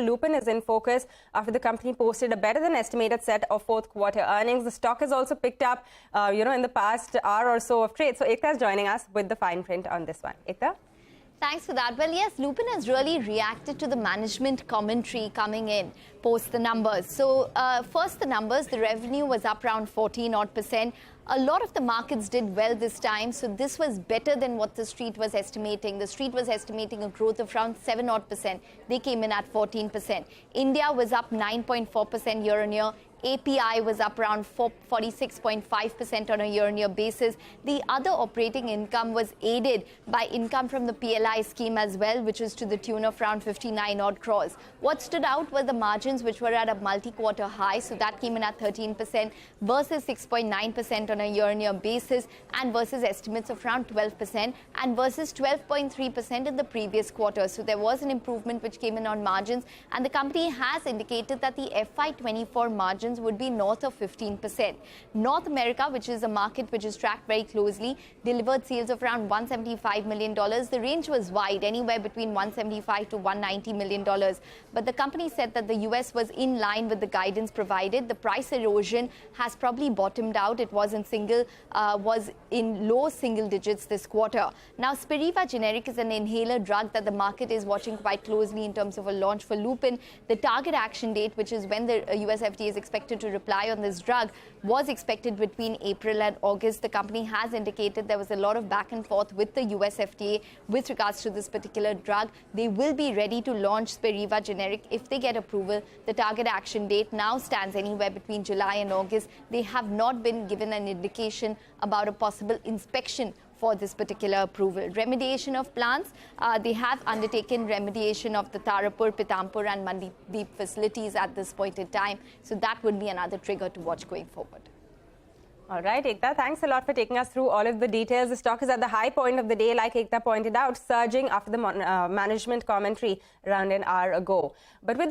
Lupin is in focus after the company posted a better than estimated set of fourth quarter earnings. The stock has also picked up, in the past hour or so of trade. So Ekta is joining us with the fine print on this one. Ekta? Thanks for that. Well, yes, Lupin has really reacted to the management commentary coming in post the numbers. So first, the numbers, the revenue was up around 14% odd. A lot of the markets did well this time. So this was better than what the street was estimating. The street was estimating a growth of around 7% odd. They came in at 14%. India was up 9.4% year on year. API was up around 46.5% on a year-on-year basis. The other operating income was aided by income from the PLI scheme as well, which is to the tune of around 59 odd crores. What stood out were the margins, which were at a multi-quarter high. So that came in at 13% versus 6.9% on a year-on-year basis, and versus estimates of around 12% and versus 12.3% in the previous quarter. So there was an improvement which came in on margins, and the company has indicated that the FY24 margins would be north of 15%. North America, which is a market which is tracked very closely, delivered sales of around $175 million. The range was wide, anywhere between $175 to $190 million. But the company said that the US was in line with the guidance provided. The price erosion has probably bottomed out. It was in low single digits this quarter. Now, Spiriva generic is an inhaler drug that the market is watching quite closely in terms of a launch for Lupin. The target action date, which is when the US FDA is expected to reply on this drug, was expected between April and August. The company has indicated there was a lot of back and forth with the US FDA with regards to this particular drug. They will be ready to launch Spiriva generic if they get approval. The target action date now stands anywhere between July and August. They have not been given an indication about a possible inspection for this particular approval. Remediation of plants, they have undertaken remediation of the Tarapur, Pithampur and Mandideep facilities at this point in time. So that would be another trigger to watch going forward. All right, Ekta, thanks a lot for taking us through all of the details. The stock is at the high point of the day, like Ekta pointed out, surging after the management commentary around an hour ago. But with that